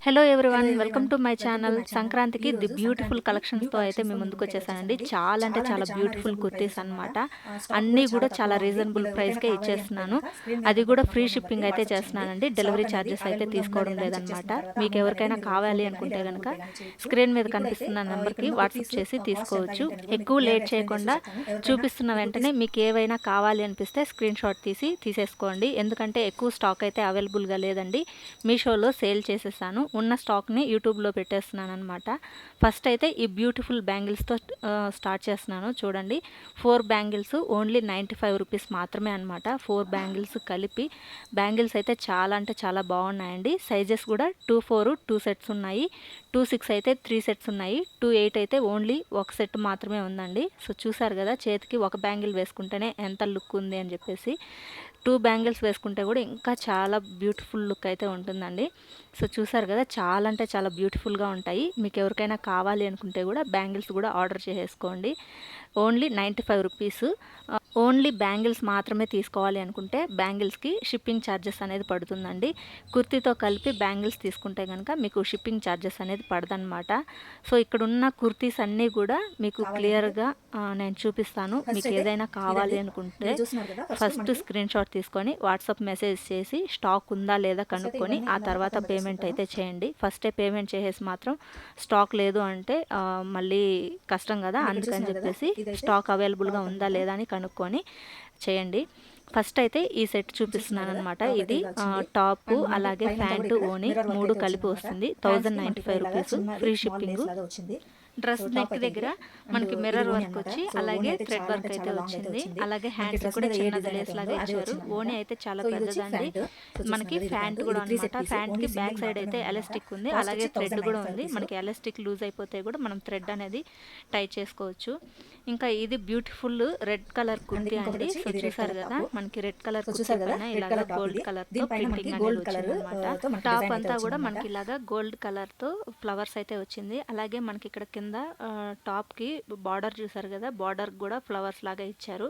Hello everyone, welcome to my channel. సంక్రాంతికి the beautiful కలెక్షన్స్తో అయితే మేము ముందుకు వచ్చేసానండి. చాలా అంటే చాలా బ్యూటిఫుల్ కుర్తీస్ అనమాట. అన్నీ కూడా చాలా రీజనబుల్ ప్రైస్కే ఇచ్చేస్తున్నాను. అది కూడా ఫ్రీ షిప్పింగ్ అయితే చేస్తున్నానండి. డెలివరీ ఛార్జెస్ అయితే తీసుకోవడం లేదనమాట. మీకు ఎవరికైనా కావాలి అనుకుంటే కనుక స్క్రీన్ మీద కనిపిస్తున్న నెంబర్కి వాట్సాప్ చేసి తీసుకోవచ్చు. ఎక్కువ లేట్ చేయకుండా చూపిస్తున్న వెంటనే మీకు ఏవైనా కావాలి అనిపిస్తే స్క్రీన్ షాట్ తీసేసుకోండి. ఎందుకంటే ఎక్కువ స్టాక్ అయితే అవైలబుల్గా లేదండి. మీషోలో సేల్ చేసేసాను. ఉన్న స్టాక్ని యూట్యూబ్లో పెట్టేస్తున్నాను అనమాట. ఫస్ట్ అయితే ఈ బ్యూటిఫుల్ బ్యాంగిల్స్తో స్టార్ట్ చేస్తున్నాను. చూడండి, 4 బ్యాంగిల్స్ ఓన్లీ 95 రూపీస్ మాత్రమే అనమాట. 4 బ్యాంగిల్స్ కలిపి బ్యాంగిల్స్ అయితే చాలా అంటే చాలా బాగున్నాయండి. సైజెస్ కూడా 2-4 2 సెట్స్ ఉన్నాయి, 2-6 అయితే 3 సెట్స్ ఉన్నాయి, 2-8 అయితే ఓన్లీ ఒక సెట్ మాత్రమే ఉందండి. సో చూసారు కదా, చేతికి ఒక బ్యాంగిల్ వేసుకుంటేనే ఎంత లుక్ ఉంది అని చెప్పేసి. 2 బ్యాంగిల్స్ వేసుకుంటే కూడా ఇంకా చాలా బ్యూటిఫుల్ లుక్ అయితే ఉంటుందండి. సో చూసారు కదా, చాలా అంటే చాలా బ్యూటిఫుల్గా ఉంటాయి. మీకు ఎవరికైనా కావాలి అనుకుంటే కూడా బ్యాంగిల్స్ కూడా ఆర్డర్ చేసేసుకోండి. Only 95 rupees. ఓన్లీ బ్యాంగిల్స్ మాత్రమే తీసుకోవాలి అనుకుంటే బ్యాంగిల్స్కి షిప్పింగ్ ఛార్జెస్ అనేది పడుతుందండి. కుర్తీతో కలిపి బ్యాంగిల్స్ తీసుకుంటే కనుక మీకు షిప్పింగ్ ఛార్జెస్ అనేది పడదనమాట. సో ఇక్కడ ఉన్న కుర్తీస్ అన్నీ కూడా మీకు క్లియర్గా నేను చూపిస్తాను. మీకు ఏదైనా కావాలి అనుకుంటే ఫస్ట్ స్క్రీన్ షాట్ తీసుకొని వాట్సాప్ మెసేజ్ చేసి స్టాక్ ఉందా లేదా కనుక్కొని ఆ తర్వాత పేమెంట్ అయితే చేయండి. ఫస్టే పేమెంట్ చేసేసి మాత్రం స్టాక్ లేదు అంటే మళ్ళీ కష్టం కదా, అందుకని చెప్పేసి స్టాక్ అవైలబుల్గా ఉందా లేదా అని కనుక్కొని చేయండి. ఫస్ట్ అయితే ఈ సెట్ చూపిస్తున్నాను అనమాట. ఇది టాప్ అలాగే ప్యాంటు ఓని 3 కలిపి వస్తుంది. 1095 rupees, free shipping. Dress neck దగ్గర మనకి మిర్రర్ వర్క్ వచ్చి అలాగే థ్రెడ్ వర్క్ అయితే వచ్చింది. అలాగే హ్యాండ్స్ కూడా చిన్నది లేస్ లాగా ఇచ్చారు. ఓని అయితే చాలా పెద్దదండి. మనకి ప్యాంట్ కూడా అనమాట. ప్యాంట్ కి బ్యాక్ సైడ్ అయితే ఎలాస్టిక్ ఉంది, అలాగే థ్రెడ్ కూడా ఉంది. మనకి ఎలాస్టిక్ లూజ్ అయిపోతే కూడా మనం థ్రెడ్ అనేది టైట్ చేసుకోవచ్చు. ఇంకా ఇది బ్యూటిఫుల్ రెడ్ కలర్ కుర్తీ అండి. సో చూసారు కదా, మనకి రెడ్ కలర్ కుర్తీ పైన ఇలాగా గోల్డ్ కలర్ తో ప్రింటింగ్ అనేది వచ్చింది అనమాట. టాప్ అంతా కూడా మనకి ఇలాగా గోల్డ్ కలర్ తో ఫ్లవర్స్ అయితే వచ్చింది. అలాగే మనకి ఇక్కడ కింద టాప్కి బార్డర్ చూసారు కదా, బార్డర్ కూడా ఫ్లవర్స్ లాగా ఇచ్చారు.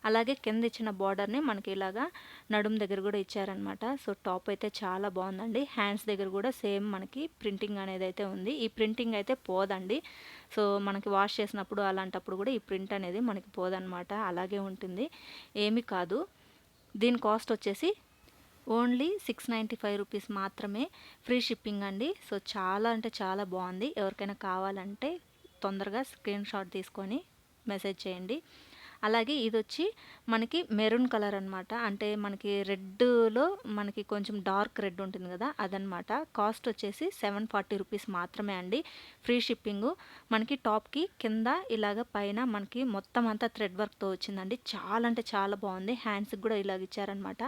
అలాగే కింద ఇచ్చిన బార్డర్ని మనకి ఇలాగా నడుము దగ్గర కూడా ఇచ్చారనమాట. సో టాప్ అయితే చాలా బాగుందండి. హ్యాండ్స్ దగ్గర కూడా సేమ్ మనకి ప్రింటింగ్ అనేది అయితే ఉంది. ఈ ప్రింటింగ్ అయితే పోదండి. సో మనకి వాష్ చేసినప్పుడు అలాంటప్పుడు కూడా ఈ ప్రింట్ అనేది మనకి పోదనమాట, అలాగే ఉంటుంది, ఏమీ కాదు. దీని కాస్ట్ వచ్చేసి ఓన్లీ 695 రూపీస్ మాత్రమే, ఫ్రీ షిప్పింగ్ అండి. సో చాలా అంటే చాలా బాగుంది. ఎవరికైనా కావాలంటే తొందరగా స్క్రీన్ షాట్ తీసుకొని మెసేజ్ చేయండి. అలాగే ఇది వచ్చి మనకి మెరూన్ కలర్ అనమాట. అంటే మనకి రెడ్లో మనకి కొంచెం డార్క్ రెడ్ ఉంటుంది కదా, అదనమాట. కాస్ట్ వచ్చేసి 740 రూపీస్ మాత్రమే అండి, ఫ్రీ షిప్పింగు. మనకి టాప్కి కింద ఇలాగ పైన మనకి మొత్తం అంతా థ్రెడ్ వర్క్తో వచ్చిందండి. చాలా అంటే చాలా బాగుంది. హ్యాండ్స్కి కూడా ఇలాగ ఇచ్చారనమాట.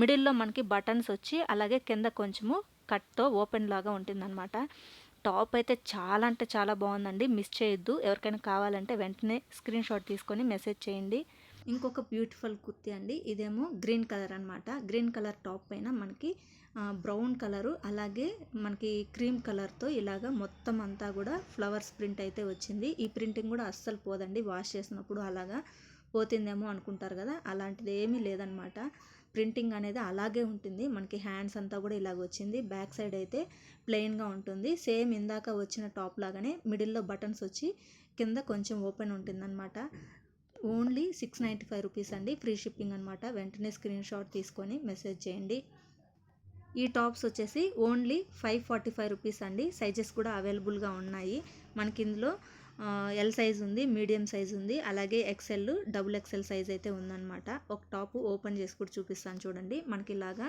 మిడిల్లో మనకి బటన్స్ వచ్చి అలాగే కింద కొంచెము కట్తో ఓపెన్ లాగా ఉంటుందన్నమాట. టాప్ అయితే చాలా అంటే చాలా బాగుందండి, మిస్ చేయొద్దు. ఎవరికైనా కావాలంటే వెంటనే స్క్రీన్ షాట్ తీసుకొని మెసేజ్ చేయండి. ఇంకొక బ్యూటిఫుల్ కుర్తీ అండి. ఇదేమో గ్రీన్ కలర్ అనమాట. గ్రీన్ కలర్ టాప్ పైన మనకి బ్రౌన్ కలరు అలాగే మనకి క్రీమ్ కలర్తో ఇలాగా మొత్తం అంతా కూడా ఫ్లవర్స్ ప్రింట్ అయితే వచ్చింది. ఈ ప్రింటింగ్ కూడా అస్సలు పోదండి. వాష్ చేసినప్పుడు అలాగా పోతుందేమో అనుకుంటారు కదా, అలాంటిది ఏమీ లేదనమాట. ప్రింటింగ్ అనేది అలాగే ఉంటుంది. మనకి హ్యాండ్స్ అంతా కూడా ఇలాగ వచ్చింది. బ్యాక్ సైడ్ అయితే ప్లెయిన్గా ఉంటుంది. సేమ్ ఇందాక వచ్చిన టాప్ లాగానే మిడిల్లో బటన్స్ వచ్చి కింద కొంచెం ఓపెన్ ఉంటుందన్నమాట. ఓన్లీ 695 రూపీస్ అండి, ఫ్రీ షిప్పింగ్ అనమాట. వెంటనే స్క్రీన్ షాట్ తీసుకొని మెసేజ్ చేయండి. ఈ టాప్స్ వచ్చేసి ఓన్లీ 545 రూపీస్ అండి. సైజెస్ కూడా అవైలబుల్గా ఉన్నాయి. మనకి ఇందులో ఎల్ సైజ్ ఉంది, మీడియం సైజ్ ఉంది, అలాగే ఎక్సెల్, డబుల్ ఎక్సెల్ సైజ్ అయితే ఉందన్నమాట. ఒక టాప్ ఓపెన్ చేసి కూడా చూపిస్తాను చూడండి. మనకి ఇలాగా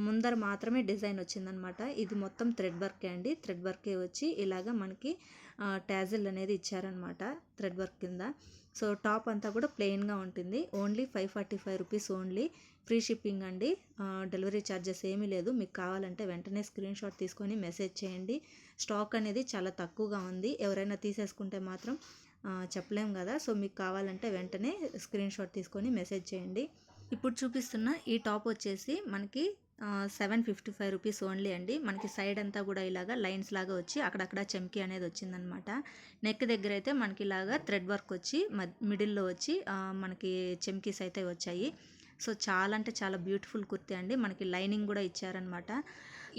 ముందర మాత్రమే డిజైన్ వచ్చిందనమాట. ఇది మొత్తం థ్రెడ్ వర్కే అండి. థ్రెడ్ వర్కే వచ్చి ఇలాగా మనకి ట్యాజిల్ అనేది ఇచ్చారనమాట థ్రెడ్ వర్క్ కింద. సో టాప్ అంతా కూడా ప్లెయిన్గా ఉంటుంది. Only 545 rupees only, free shipping అండి. డెలివరీ ఛార్జెస్ ఏమీ లేదు. మీకు కావాలంటే వెంటనే స్క్రీన్ షాట్ తీసుకొని మెసేజ్ చేయండి. స్టాక్ అనేది చాలా తక్కువగా ఉంది. ఎవరైనా తీసేసుకుంటే మాత్రం చెప్పలేం కదా. సో మీకు కావాలంటే వెంటనే స్క్రీన్ షాట్ తీసుకొని మెసేజ్ చేయండి. ఇప్పుడు చూపిస్తున్న ఈ టాప్ వచ్చేసి మనకి 755 రూపీస్ ఓన్లీ అండి. మనకి సైడ్ అంతా కూడా ఇలాగా లైన్స్ లాగా వచ్చి అక్కడక్కడ చెమ్కీ అనేది వచ్చిందనమాట. నెక్ దగ్గర అయితే మనకి ఇలాగా థ్రెడ్ వర్క్ వచ్చి మిడిల్లో వచ్చి మనకి చెమ్కీస్ అయితే వచ్చాయి. సో చాలా అంటే చాలా బ్యూటిఫుల్ కుర్తీ అండి. మనకి లైనింగ్ కూడా ఇచ్చారనమాట.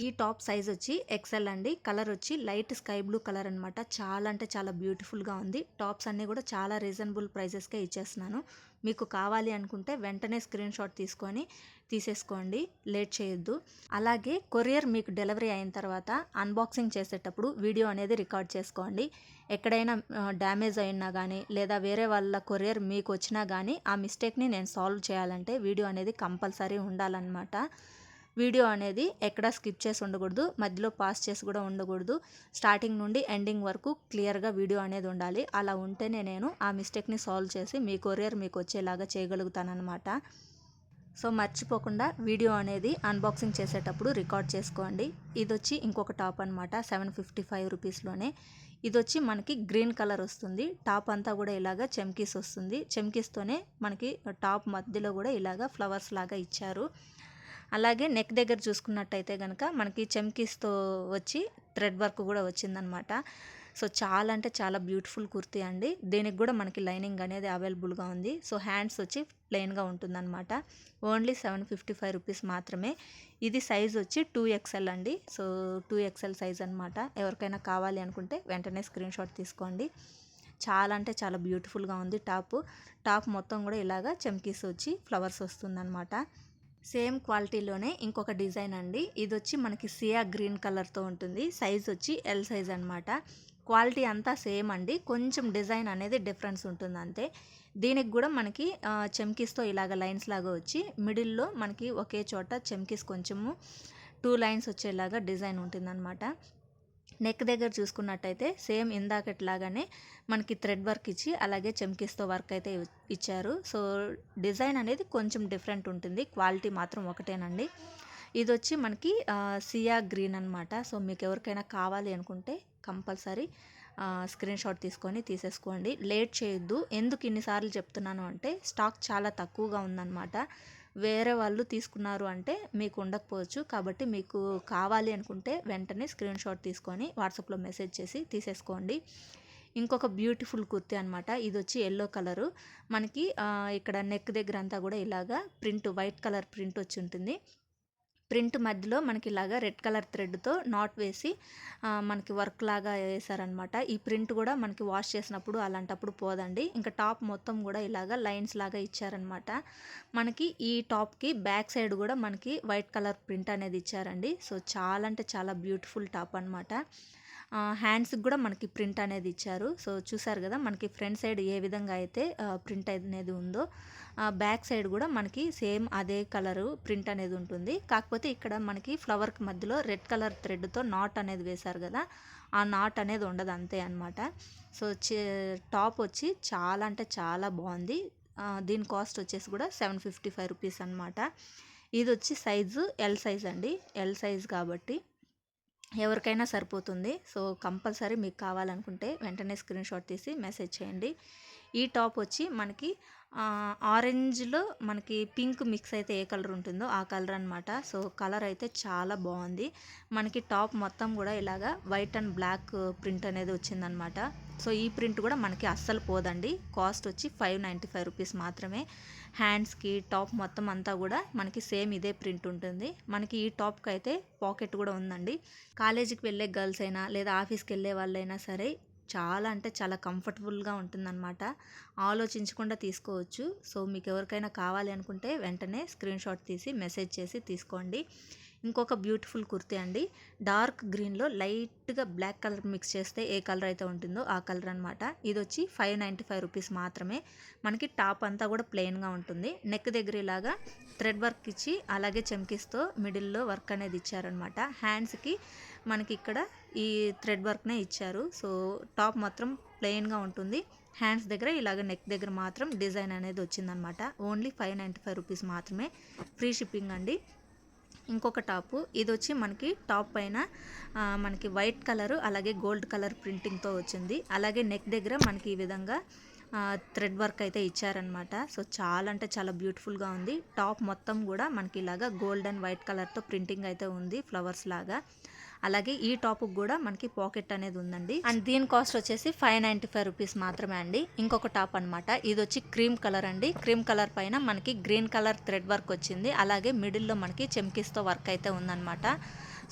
ఈ టాప్ సైజ్ వచ్చి ఎక్సెల్ అండి. కలర్ వచ్చి లైట్ స్కై బ్లూ కలర్ అనమాట. చాలా అంటే చాలా బ్యూటిఫుల్గా ఉంది. టాప్స్ అన్నీ కూడా చాలా రీజనబుల్ ప్రైజెస్కే ఇచ్చేస్తున్నాను. మీకు కావాలి అనుకుంటే వెంటనే స్క్రీన్ షాట్ తీసుకొని తీసేసుకోండి, లేట్ చేయొద్దు. అలాగే కొరియర్ మీకు డెలివరీ అయిన తర్వాత అన్బాక్సింగ్ చేసేటప్పుడు వీడియో అనేది రికార్డ్ చేసుకోండి. ఎక్కడైనా డ్యామేజ్ అయినా కానీ లేదా వేరే వాళ్ళ కొరియర్ మీకు వచ్చినా కానీ ఆ మిస్టేక్ని నేను సాల్వ్ చేయాలంటే వీడియో అనేది కంపల్సరీ ఉండాలన్నమాట. వీడియో అనేది ఎక్కడా స్కిప్ చేసి ఉండకూడదు, మధ్యలో పాస్ చేసి కూడా ఉండకూడదు. స్టార్టింగ్ నుండి ఎండింగ్ వరకు క్లియర్గా వీడియో అనేది ఉండాలి. అలా ఉంటేనే నేను ఆ మిస్టేక్ని సాల్వ్ చేసి మీ కొరియర్ మీకు వచ్చేలాగా చేయగలుగుతానన్నమాట. సో మర్చిపోకుండా వీడియో అనేది అన్బాక్సింగ్ చేసేటప్పుడు రికార్డ్ చేసుకోండి. ఇది వచ్చి ఇంకొక టాప్ అనమాట, 755 రూపీస్లోనే. ఇది వచ్చి మనకి గ్రీన్ కలర్ వస్తుంది. టాప్ అంతా కూడా ఇలాగా చెమ్కీస్ వస్తుంది. చెమ్కీస్తోనే మనకి టాప్ మధ్యలో కూడా ఇలాగా ఫ్లవర్స్ లాగా ఇచ్చారు. అలాగే నెక్ దగ్గర చూసుకున్నట్టయితే కనుక మనకి చెమ్కీస్తో వచ్చి థ్రెడ్ వర్క్ కూడా వచ్చిందనమాట. సో చాలా అంటే చాలా బ్యూటిఫుల్ కుర్తీ అండి. దీనికి కూడా మనకి లైనింగ్ అనేది అవైలబుల్గా ఉంది. సో హ్యాండ్స్ వచ్చి ప్లెయిన్గా ఉంటుందన్నమాట. ఓన్లీ 755 రూపీస్ మాత్రమే. ఇది సైజ్ వచ్చి 2XL అండి. సో 2XL సైజ్ అనమాట. ఎవరికైనా కావాలి అనుకుంటే వెంటనే స్క్రీన్ షాట్ తీసుకోండి. చాలా అంటే చాలా బ్యూటిఫుల్గా ఉంది టాప్ మొత్తం కూడా ఇలాగా చెమ్కీస్ వచ్చి ఫ్లవర్స్ వస్తుందన్నమాట. సేమ్ క్వాలిటీలోనే ఇంకొక డిజైన్ అండి. ఇది వచ్చి మనకి సియా గ్రీన్ కలర్తో ఉంటుంది. సైజ్ వచ్చి ఎల్ సైజ్ అనమాట. క్వాలిటీ అంతా సేమ్ అండి, కొంచెం డిజైన్ అనేది డిఫరెన్స్ ఉంటుంది అంతే. దీనికి కూడా మనకి చెమ్కీస్తో ఇలాగ లైన్స్ లాగా వచ్చి మిడిల్లో మనకి ఒకే చోట చెమ్కీస్ కొంచెము 2 లైన్స్ వచ్చేలాగా డిజైన్ ఉంటుందన్నమాట. నెక్ దగ్గర చూసుకున్నట్టయితే సేమ్ ఇందాకట్లాగానే మనకి థ్రెడ్ వర్క్ ఇచ్చి అలాగే చెమ్కీస్తో వర్క్ అయితే ఇచ్చారు. సో డిజైన్ అనేది కొంచెం డిఫరెంట్ ఉంటుంది, క్వాలిటీ మాత్రం ఒకటేనండి. ఇది వచ్చి మనకి సియా గ్రీన్ అనమాట. సో మీకు ఎవరికైనా కావాలి అనుకుంటే కంపల్సరీ స్క్రీన్ షాట్ తీసుకొని తీసేసుకోండి, లేట్ చేయొద్దు. ఎందుకు ఇన్నిసార్లు చెప్తున్నాను అంటే స్టాక్ చాలా తక్కువగా ఉందన్నమాట. వేరే వాళ్ళు తీసుకున్నారు అంటే మీకు ఉండకపోవచ్చు. కాబట్టి మీకు కావాలి అనుకుంటే వెంటనే స్క్రీన్ షాట్ తీసుకొని వాట్సాప్లో మెసేజ్ చేసి తీసేసుకోండి. ఇంకొక బ్యూటిఫుల్ కుర్తీ అనమాట. ఇది వచ్చి ఎల్లో కలరు. మనకి ఇక్కడ నెక్ దగ్గర అంతా కూడా ఇలాగా ప్రింట్, వైట్ కలర్ ప్రింట్ వచ్చి ఉంటుంది. ప్రింట్ మధ్యలో మనకి ఇలాగా రెడ్ కలర్ థ్రెడ్తో నాట్ వేసి మనకి వర్క్ లాగా వేసారనమాట. ఈ ప్రింట్ కూడా మనకి వాష్ చేసినప్పుడు అలాంటప్పుడు పోదండి. ఇంకా టాప్ మొత్తం కూడా ఇలాగా లైన్స్ లాగా ఇచ్చారనమాట. మనకి ఈ టాప్కి బ్యాక్ సైడ్ కూడా మనకి వైట్ కలర్ ప్రింట్ అనేది ఇచ్చారండి. సో చాలా అంటే చాలా బ్యూటిఫుల్ టాప్ అనమాట. హ్యాండ్స్కి కూడా మనకి ప్రింట్ అనేది ఇచ్చారు. సో చూసారు కదా మనకి ఫ్రంట్ సైడ్ ఏ విధంగా అయితే ప్రింట్ అనేది ఉందో బ్యాక్ సైడ్ కూడా మనకి సేమ్ అదే కలరు ప్రింట్ అనేది ఉంటుంది. కాకపోతే ఇక్కడ మనకి ఫ్లవర్కి మధ్యలో రెడ్ కలర్ థ్రెడ్తో నాట్ అనేది వేశారు కదా, ఆ నాట్ అనేది ఉండదు అంతే అనమాట. సో టాప్ వచ్చి చాలా అంటే చాలా బాగుంది. దీని కాస్ట్ వచ్చేసి కూడా 755 రూపీస్ అనమాట. ఇది వచ్చి సైజు ఎల్ సైజ్ అండి. ఎల్ సైజ్ కాబట్టి ఎవరికైనా సరిపోతుంది. సో కంపల్సరీ మీకు కావాలనుకుంటే వెంటనే స్క్రీన్ షాట్ తీసి మెసేజ్ చేయండి. ఈ టాప్ వచ్చి మనకి ఆరెంజ్లో మనకి పింక్ మిక్స్ అయితే ఏ కలర్ ఉంటుందో ఆ కలర్ అనమాట. సో కలర్ అయితే చాలా బాగుంది. మనకి టాప్ మొత్తం కూడా ఇలాగా వైట్ అండ్ బ్లాక్ ప్రింట్ అనేది వచ్చిందనమాట. సో ఈ ప్రింట్ కూడా మనకి అస్సలు పోదండి. కాస్ట్ వచ్చి 595 రూపీస్ మాత్రమే. హ్యాండ్స్కి టాప్ మొత్తం అంతా కూడా మనకి సేమ్ ఇదే ప్రింట్ ఉంటుంది. మనకి ఈ టాప్కి అయితే పాకెట్ కూడా ఉందండి. కాలేజీకి వెళ్ళే గర్ల్స్ అయినా లేదా ఆఫీస్కి వెళ్ళే వాళ్ళైనా సరే చాలా అంటే చాలా కంఫర్టబుల్గా ఉంటుందన్నమాట. ఆలోచించకుండా తీసుకోవచ్చు. సో మీకు ఎవరికైనా కావాలి అనుకుంటే వెంటనే స్క్రీన్ షాట్ తీసి మెసేజ్ చేసి తీసుకోండి. ఇంకొక బ్యూటిఫుల్ కుర్తీ అండి. డార్క్ గ్రీన్లో లైట్గా బ్లాక్ కలర్ మిక్స్ చేస్తే ఏ కలర్ అయితే ఉంటుందో ఆ కలర్ అనమాట. ఇది వచ్చి 595 రూపీస్ మాత్రమే. మనకి టాప్ అంతా కూడా ప్లెయిన్గా ఉంటుంది. నెక్ దగ్గర ఇలాగా థ్రెడ్ వర్క్ ఇచ్చి అలాగే చెమ్కీస్తో మిడిల్లో వర్క్ అనేది ఇచ్చారనమాట. హ్యాండ్స్కి మనకి ఇక్కడ ఈ థ్రెడ్ వర్క్నే ఇచ్చారు. సో టాప్ మాత్రం ప్లెయిన్గా ఉంటుంది. హ్యాండ్స్ దగ్గర ఇలాగ నెక్ దగ్గర మాత్రం డిజైన్ అనేది వచ్చిందనమాట. ఓన్లీ 595 రూపీస్ మాత్రమే. ఫ్రీ షిప్పింగ్ అండి. ఇంకొక టాపు, ఇది వచ్చి మనకి టాప్ పైన మనకి వైట్ కలరు అలాగే గోల్డ్ కలర్ ప్రింటింగ్తో వచ్చింది. అలాగే నెక్ దగ్గర మనకి ఈ విధంగా థ్రెడ్ వర్క్ అయితే ఇచ్చారనమాట. సో చాలా అంటే చాలా బ్యూటిఫుల్గా ఉంది. టాప్ మొత్తం కూడా మనకి ఇలాగా గోల్డ్ అండ్ వైట్ కలర్తో ప్రింటింగ్ అయితే ఉంది ఫ్లవర్స్ లాగా. అలాగే ఈ టాప్కి కూడా మనకి పాకెట్ అనేది ఉందండి. అండ్ దీని కాస్ట్ వచ్చేసి 595 రూపీస్ మాత్రమే అండి. ఇంకొక టాప్ అనమాట. ఇది వచ్చి క్రీమ్ కలర్ అండి. క్రీమ్ కలర్ పైన మనకి గ్రీన్ కలర్ థ్రెడ్ వర్క్ వచ్చింది. అలాగే మిడిల్లో మనకి చెమ్కీస్తో వర్క్ అయితే ఉందన్నమాట.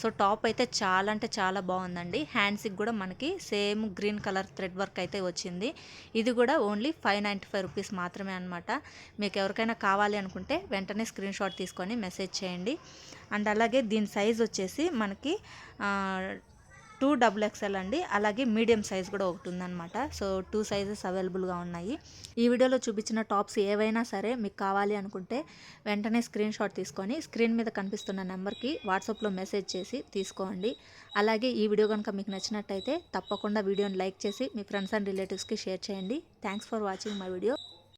సో టాప్ అయితే చాలా అంటే చాలా బాగుందండి. హ్యాండ్స్కి కూడా మనకి same green colour thread work అయితే వచ్చింది. ఇది కూడా ఓన్లీ 595 రూపీస్ మాత్రమే అనమాట. మీకు ఎవరికైనా కావాలి అనుకుంటే వెంటనే స్క్రీన్ షాట్ తీసుకొని మెసేజ్ చేయండి. అండ్ అలాగే దీని సైజ్ వచ్చేసి మనకి 2XXL అండి. అలాగే మీడియం సైజ్ కూడా ఒకటి ఉందన్నమాట. సో 2 సైజెస్ అవైలబుల్గా ఉన్నాయి. ఈ వీడియోలో చూపించిన టాప్స్ ఏవైనా సరే మీకు కావాలి అనుకుంటే వెంటనే స్క్రీన్ షాట్ తీసుకొని స్క్రీన్ మీద కనిపిస్తున్న నెంబర్కి వాట్సాప్లో మెసేజ్ చేసి తీసుకోండి. అలాగే ఈ వీడియో కనుక మీకు నచ్చినట్టయితే తప్పకుండా వీడియోని లైక్ చేసి మీ ఫ్రెండ్స్ అండ్ రిలేటివ్స్కి షేర్ చేయండి. Thanks for watching my video.